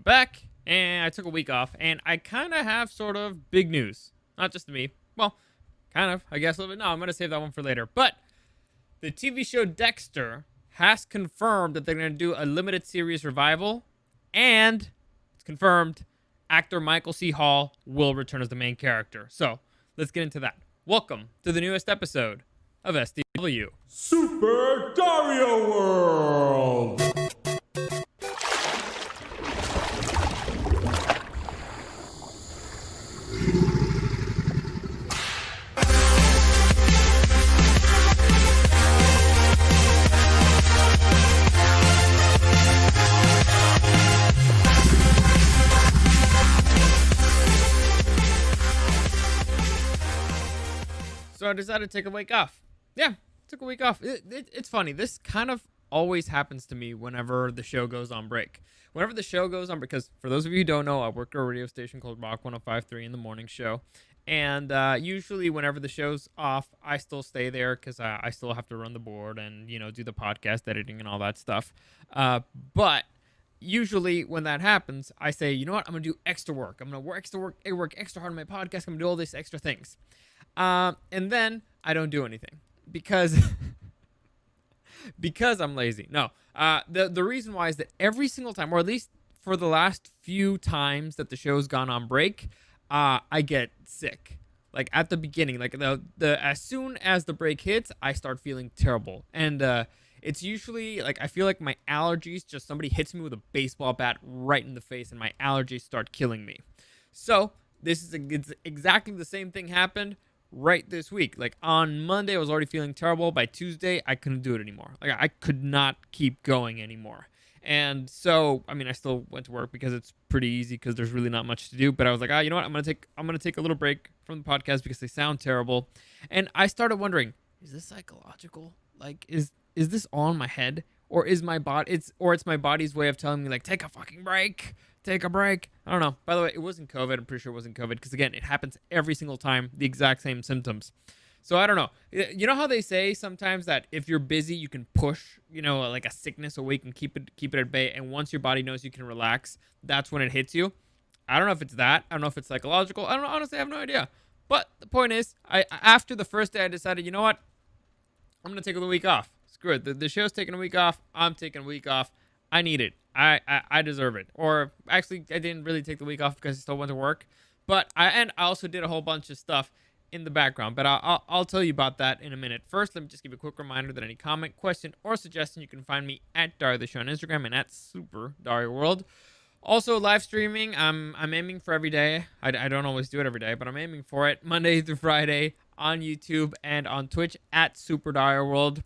back, and I took a week off, and I kind of have sort of big news. Not just to me. Well, kind of, I guess a little bit. No, I'm going to save that one for later. But the TV show Dexter has confirmed that they're going to do a limited series revival, and it's confirmed actor Michael C. Hall will return as the main character. So, let's get into that. Welcome to the newest episode of SDW. Super Dario World! So I decided to take a week off. Yeah, took a week off. It's funny. This kind of always happens to me whenever the show goes on break. Whenever the show goes on, because for those of you who don't know, I work at a radio station called Rock 105.3 in the morning show. And usually whenever the show's off, I still stay there because I still have to run the board and, do the podcast editing and all that stuff. But usually when that happens, I say, you know what? I'm going to do extra work. I'm going to work extra hard on my podcast. I'm going to do all these extra things. And then I don't do anything because I'm lazy. No, the reason why is that every single time, or at least for the last few times that the show's gone on break, I get sick. Like at the beginning, like the as soon as the break hits, I start feeling terrible. And, it's usually like, I feel like my allergies, just somebody hits me with a baseball bat right in the face and my allergies start killing me. So it's exactly the same thing happened right this week. Like on Monday, I was already feeling terrible. By Tuesday, I couldn't do it anymore. Like I could not keep going anymore. And so, I still went to work because it's pretty easy because there's really not much to do. But I was like, you know what? I'm gonna take a little break from the podcast because they sound terrible. And I started wondering, is this psychological? Like, is this all in my head, or is my body? It's my body's way of telling me like, take a fucking break. Take a break. I don't know. By the way, it wasn't COVID. I'm pretty sure it wasn't COVID because, again, it happens every single time, the exact same symptoms. So I don't know. You know how they say sometimes that if you're busy, you can push, like a sickness away and keep it at bay. And once your body knows you can relax, that's when it hits you. I don't know if it's that. I don't know if it's psychological. I don't know. Honestly, I have no idea. But the point is, after the first day, I decided, you know what? I'm going to take a week off. Screw it. The show's taking a week off. I'm taking a week off. I need it. I deserve it. Or actually, I didn't really take the week off because I still went to work. But I also did a whole bunch of stuff in the background. But I'll tell you about that in a minute. First, let me just give you a quick reminder that any comment, question, or suggestion, you can find me at Dario the Show on Instagram and at Super Dario World. Also, live streaming. I'm aiming for every day. I don't always do it every day, but I'm aiming for it Monday through Friday on YouTube and on Twitch at Super Dario World.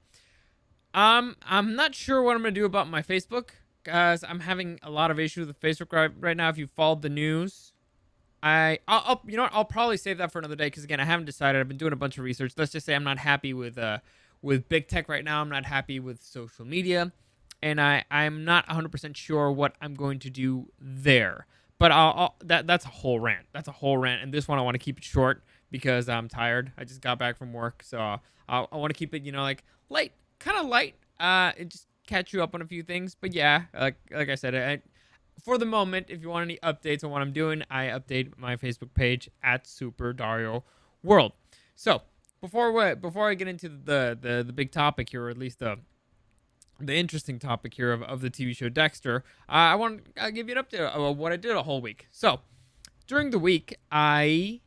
I'm not sure what I'm gonna do about my Facebook, because I'm having a lot of issues with Facebook right now. If you followed the news, I'll you know what? I'll probably save that for another day because, again, I haven't decided. I've been doing a bunch of research. Let's just say I'm not happy with big tech right now. I'm not happy with social media, and I'm not 100% sure what I'm going to do there. But that's a whole rant. That's a whole rant, and this one I want to keep it short because I'm tired. I just got back from work, so I want to keep it like light, kind of light. It just catch you up on a few things. But yeah, like I said, for the moment, if you want any updates on what I'm doing, I update my Facebook page at Super Dario World. So before I get into the big topic here, or at least the interesting topic here of the TV show Dexter, I'll give you an update of what I did a whole week. So during the week, I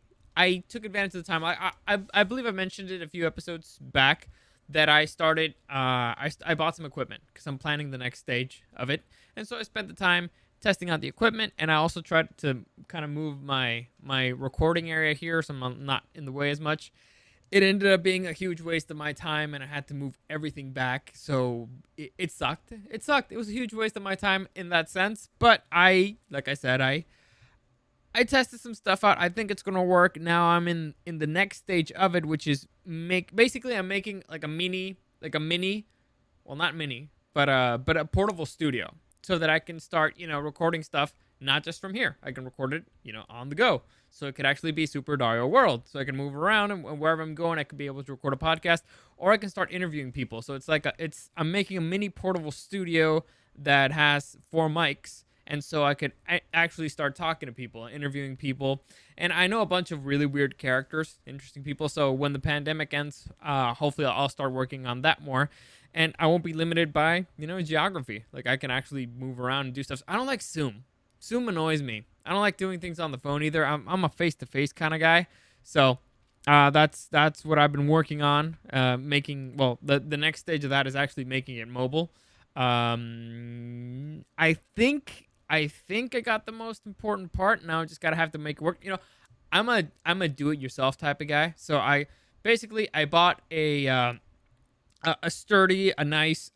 took advantage of the time. I believe I mentioned it a few episodes back that I started. I bought some equipment because I'm planning the next stage of it, and so I spent the time testing out the equipment, and I also tried to kind of move my recording area here so I'm not in the way as much. It ended up being a huge waste of my time, and I had to move everything back, so it sucked. It sucked. It was a huge waste of my time in that sense, but like I said, I tested some stuff out. I think it's gonna work. Now I'm in the next stage of it, which is I'm making like a mini, well, not mini, but a portable studio, so that I can start, recording stuff not just from here. I can record it, on the go. So it could actually be Super Dario World. So I can move around, and wherever I'm going, I could be able to record a podcast, or I can start interviewing people. So it's like I'm making a mini portable studio that has 4 mics, and so I could actually start talking to people, interviewing people. And I know a bunch of really weird characters, interesting people. So when the pandemic ends, hopefully I'll start working on that more, and I won't be limited by geography. Like I can actually move around and do stuff. I don't like Zoom. Zoom annoys me. I don't like doing things on the phone either. I'm a face to face kind of guy, so that's what I've been working on. Making the next stage of that is actually making it mobile. I think I got the most important part. Now I just gotta have to make it work. I'm a do-it-yourself type of guy. So I bought a sturdy, a nice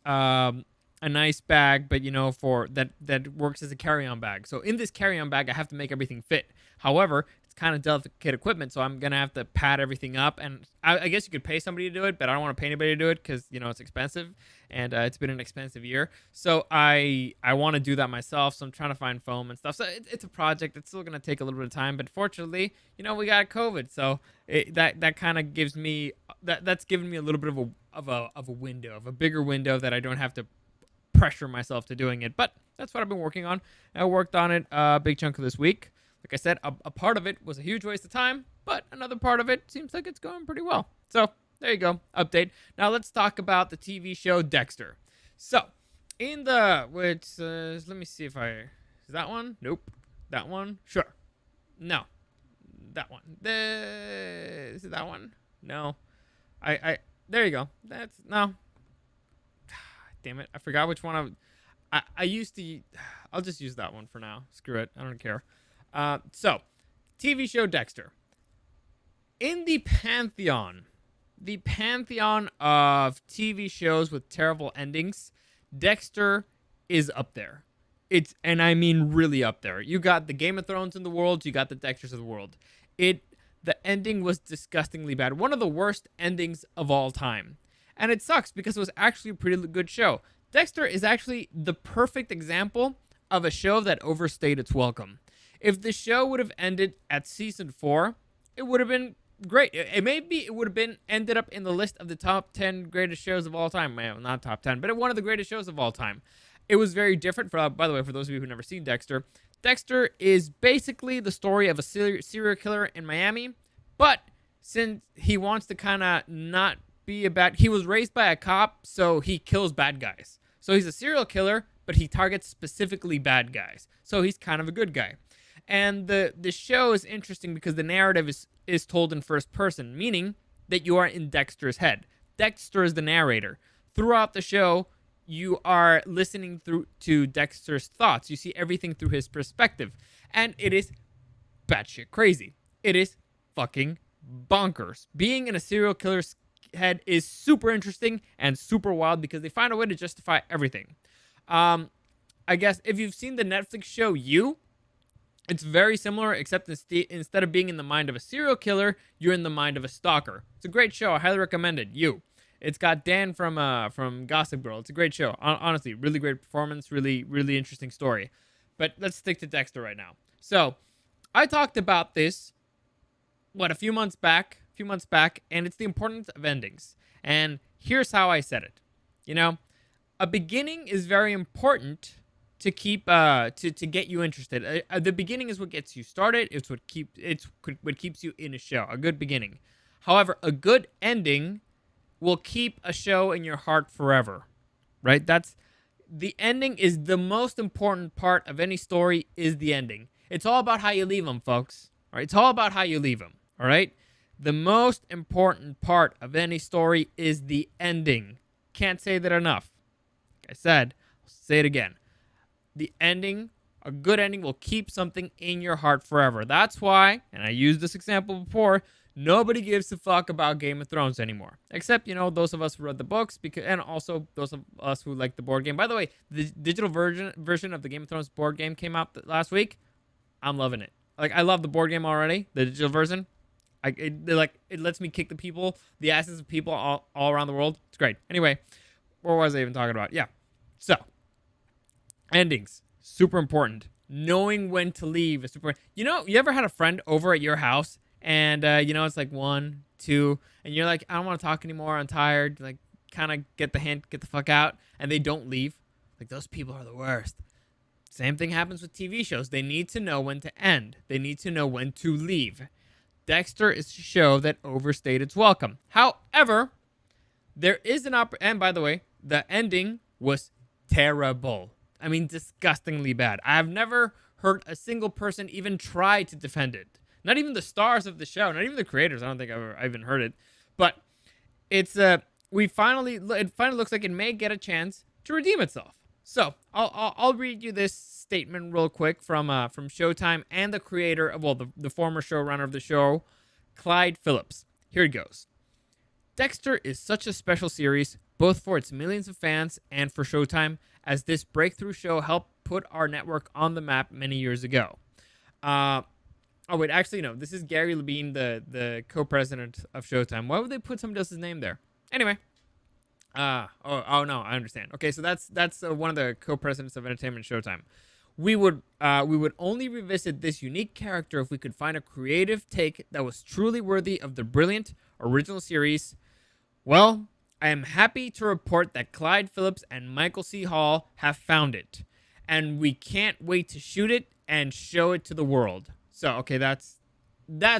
bag, but for that works as a carry-on bag. So in this carry-on bag, I have to make everything fit. However, it's kind of delicate equipment, so I'm gonna have to pad everything up. And I guess you could pay somebody to do it, but I don't want to pay anybody to do it because it's expensive, and it's been an expensive year. So I want to do that myself. So I'm trying to find foam and stuff. So it's a project. It's still gonna take a little bit of time, but fortunately, we got COVID, so that kind of gives me that's given me a little bit of a window, of a bigger window that I don't have to pressure myself to doing it. But that's what I've been working on. I worked on it a big chunk of this week. Like I said, a part of it was a huge waste of time, but another part of it seems like it's going pretty well. So there you go, update. Now let's talk about the TV show Dexter. So let me see if is that one? Nope. That one? Sure. No. That one. Is it that one? No. There you go. No. Damn it, I forgot which one I used to. I'll just use that one for now. Screw it, I don't care. So TV show Dexter. In the pantheon of TV shows with terrible endings, Dexter is up there. And I mean really up there. You got the Game of Thrones in the world, you got the Dexters of the world. The ending was disgustingly bad. One of the worst endings of all time. And it sucks because it was actually a pretty good show. Dexter is actually the perfect example of a show that overstayed its welcome. If the show would have ended at season 4, it would have been great. It would have been ended up in the list of the top 10 greatest shows of all time. Well, not top 10, but one of the greatest shows of all time. It was very different. By the way, for those of you who've never seen Dexter, Dexter is basically the story of a serial killer in Miami, but since he wants to kind of not be he was raised by a cop, so he kills bad guys. So he's a serial killer, but he targets specifically bad guys. So he's kind of a good guy. And the show is interesting because the narrative is told in first person, meaning that you are in Dexter's head. Dexter is the narrator. Throughout the show, you are listening to Dexter's thoughts. You see everything through his perspective. And it is batshit crazy. It is fucking bonkers. Being in a serial killer's head is super interesting and super wild because they find a way to justify everything. I guess if you've seen the Netflix show You, it's very similar, except instead of being in the mind of a serial killer, you're in the mind of a stalker. It's a great show. I highly recommend it. You. It's got Dan from Gossip Girl. It's a great show. Honestly, really great performance. Really, really interesting story. But let's stick to Dexter right now. So, I talked about this, a few months back, and it's the importance of endings. And here's how I said it. A beginning is very important to keep to get you interested. The beginning is what gets you started. It's what keeps you in a show. A good beginning. However, a good ending will keep a show in your heart forever. Right? The ending is the most important part of any story. Is the ending. It's all about how you leave them, folks. All right? It's all about how you leave them. All right? The most important part of any story is the ending. Can't say that enough. Like I said, I'll say it again. The ending, a good ending, will keep something in your heart forever. That's why, and I used this example before, nobody gives a fuck about Game of Thrones anymore. Except, those of us who read the books, and also those of us who like the board game. By the way, the digital version of the Game of Thrones board game came out last week. I'm loving it. I love the board game already, the digital version. It lets me kick the asses of people all around the world. It's great. Anyway, what was I even talking about? Yeah. So, endings, super important. Knowing when to leave is super. You ever had a friend over at your house and it's like 1, 2, and you're like, I don't want to talk anymore. I'm tired. Kind of get the hint, get the fuck out, and they don't leave. Those people are the worst. Same thing happens with TV shows. They need to know when to end. They need to know when to leave. Dexter is a show that overstayed its welcome. However, there is an and by the way, the ending was terrible. I mean, disgustingly bad. I've never heard a single person even try to defend it. Not even the stars of the show, not even the creators. I don't think I've even heard it. But it's it finally looks like it may get a chance to redeem itself. So I'll read you this statement real quick from Showtime and the creator of, well, the former showrunner of the show, Clyde Phillips. Here it goes. Dexter is such a special series, both for its millions of fans and for Showtime, as this breakthrough show helped put our network on the map many years ago. Oh wait, actually no. This is Gary Levine, the co-president of Showtime. Why would they put somebody else's name there? Anyway. Oh no, I understand. Okay, so that's one of the co-presidents of Entertainment Showtime. We would only revisit this unique character if we could find a creative take that was truly worthy of the brilliant original series. Well, I am happy to report that Clyde Phillips and Michael C. Hall have found it, and we can't wait to shoot it and show it to the world. So, okay, that's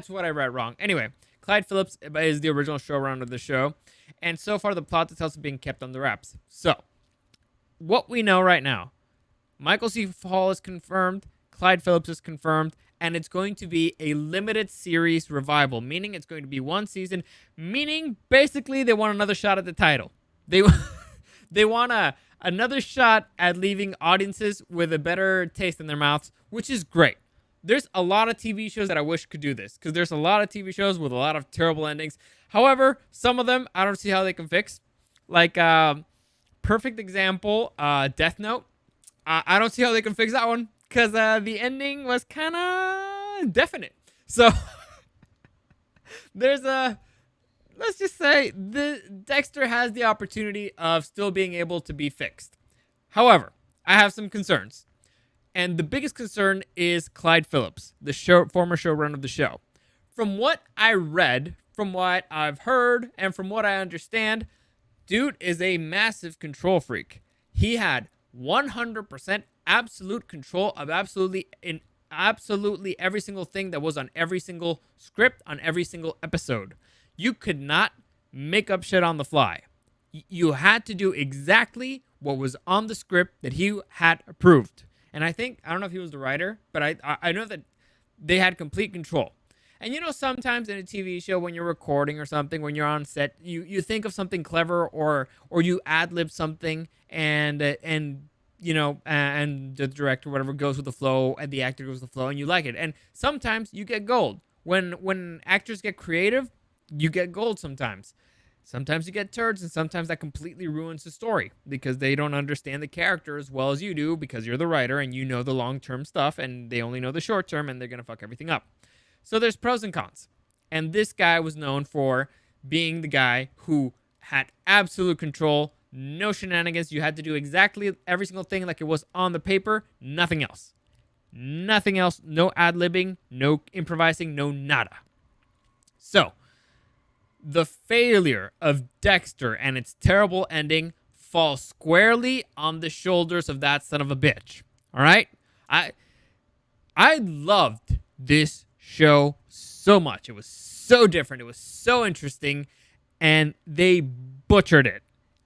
what I read wrong. Anyway, Clyde Phillips is the original showrunner of the show, and so far the plot details are being kept on the wraps. So, what we know right now, Michael C. Hall is confirmed, Clyde Phillips is confirmed, and it's going to be a limited series revival, meaning it's going to be one season, meaning basically they want another shot at the title. They want another shot at leaving audiences with a better taste in their mouths, which is great. There's a lot of TV shows that I wish could do this, because there's a lot of TV shows with a lot of terrible endings. However, some of them I don't see how they can fix. Like, perfect example, Death Note. I don't see how they can fix that one, because the ending was kind of definite. So, there's let's just say, the Dexter has the opportunity of still being able to be fixed. However, I have some concerns. And the biggest concern is Clyde Phillips, the former showrunner of the show. From what I read, from what I've heard, and from what I understand, dude is a massive control freak. He had 100% absolute control of absolutely every single thing that was on every single script, on every single episode. You could not make up shit on the fly. You had to do exactly what was on the script that he had approved. And I don't know if he was the writer, but I know that they had complete control. And you know, sometimes in a TV show, when you're recording or something, when you're on set, you think of something clever or you ad-lib something and you know, and the director, whatever, goes with the flow and the actor goes with the flow and you like it. And sometimes you get gold. When actors get creative, you get gold sometimes. Sometimes you get turds, and sometimes that completely ruins the story because they don't understand the character as well as you do because you're the writer and you know the long-term stuff and they only know the short-term and they're going to fuck everything up. So there's pros and cons. And this guy was known for being the guy who had absolute control, no shenanigans. You had to do exactly every single thing like it was on the paper, nothing else. Nothing else, no ad-libbing, no improvising, no nada. So, the failure of Dexter and its terrible ending falls squarely on the shoulders of that son of a bitch. All right? I loved this show so much. It was so different. It was so interesting. And they butchered it.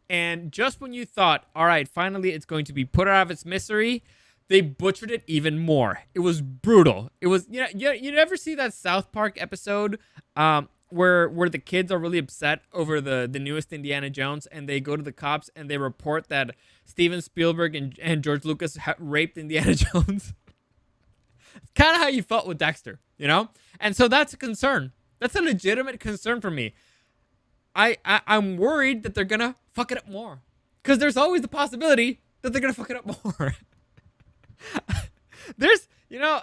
And just when you thought, all right, finally it's going to be put out of its misery, they butchered it even more. It was brutal. It was, you never see that South Park episode where the kids are really upset over the newest Indiana Jones and they go to the cops and they report that Steven Spielberg and George Lucas raped Indiana Jones. It's kind of how you felt with Dexter, you know? And so that's a concern. That's a legitimate concern for me. I'm worried that they're going to fuck it up more. Because there's always the possibility that they're going to fuck it up more. There's, you know...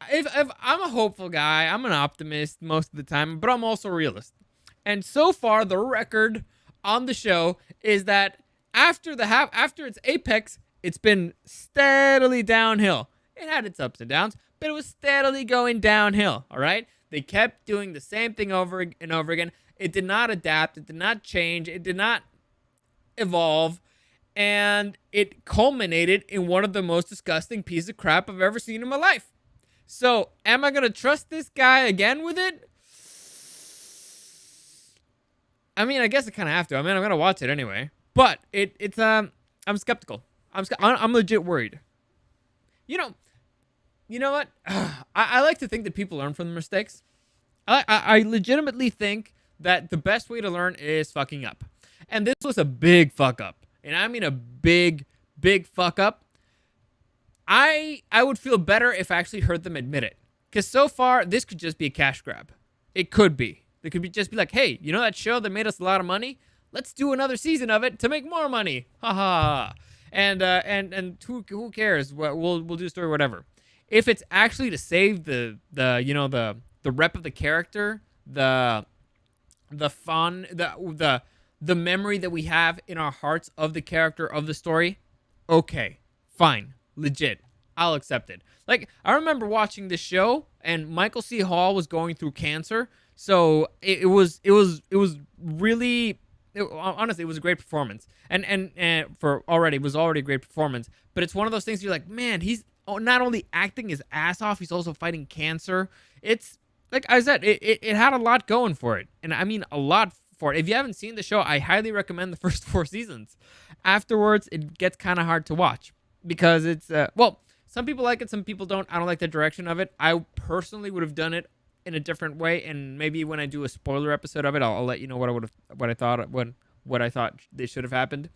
If I'm a hopeful guy, I'm an optimist most of the time, but I'm also a realist. And so far, the record on the show is that after its apex, it's been steadily downhill. It had its ups and downs, but it was steadily going downhill. All right, they kept doing the same thing over and over again. It did not adapt. It did not change. It did not evolve. and it culminated in one of the most disgusting pieces of crap I've ever seen in my life. So, am I going to trust this guy again with it? I mean, I guess I kind of have to. I mean, I'm going to watch it anyway. But I'm skeptical. I'm legit worried. You know what? I like to think that people learn from their mistakes. I legitimately think that the best way to learn is fucking up. And this was a big fuck up. And I mean a big, big fuck up. I would feel better if I actually heard them admit it. Because so far, this could just be a cash grab. It could be. They could just be like, hey, you know that show that made us a lot of money? Let's do another season of it to make more money. Ha ha. And who cares? We'll do a story, whatever. If it's actually to save the rep of the character, the fun, the memory that we have in our hearts of the character of the story, okay, fine, legit, I'll accept it. Like, I remember watching this show, and Michael C. Hall was going through cancer, so it was really, honestly, it was a great performance, and for already, it was already a great performance. But it's one of those things you're like, man, he's not only acting his ass off, he's also fighting cancer. It's like I said, it had a lot going for it, and I mean a lot for it. If you haven't seen the show, I highly recommend the first 4 seasons. Afterwards, it gets kind of hard to watch because it's some people like it, some people don't. I don't like the direction of it. I personally would have done it in a different way, and maybe when I do a spoiler episode of it, I'll let you know what I thought they should have happened.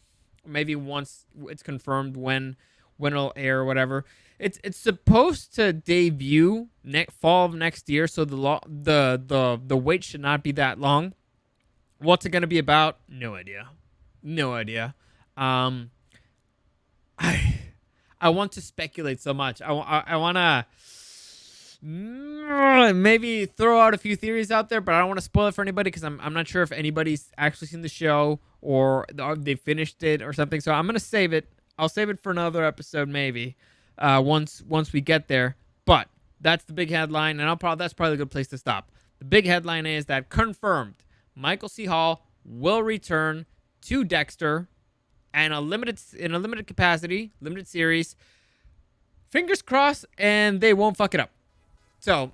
Maybe once it's confirmed when it'll air or whatever. It's supposed to debut fall of next year, so the wait should not be that long. What's it going to be about? No idea. I want to speculate so much. I want to maybe throw out a few theories out there, but I don't want to spoil it for anybody because I'm not sure if anybody's actually seen the show or they finished it or something. So I'm going to save it. I'll save it for another episode maybe once we get there. But that's the big headline, and that's probably a good place to stop. The big headline is that confirmed Michael C. Hall will return to Dexter and in a limited capacity, limited series. Fingers crossed, and they won't fuck it up. So,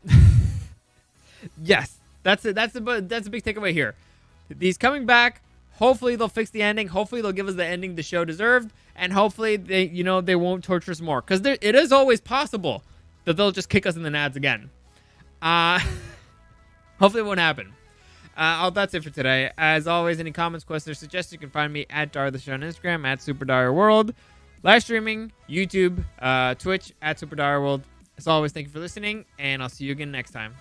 yes, that's it. That's a big takeaway here. He's coming back. Hopefully, they'll fix the ending. Hopefully, they'll give us the ending the show deserved, and hopefully, they won't torture us more. Because it is always possible that they'll just kick us in the nads again. Hopefully, it won't happen. That's it for today. As always, any comments, questions, or suggestions, you can find me at Dario the Show on Instagram, at Super Dario World. Live streaming, YouTube, Twitch, at Super Dario World. As always, thank you for listening, and I'll see you again next time.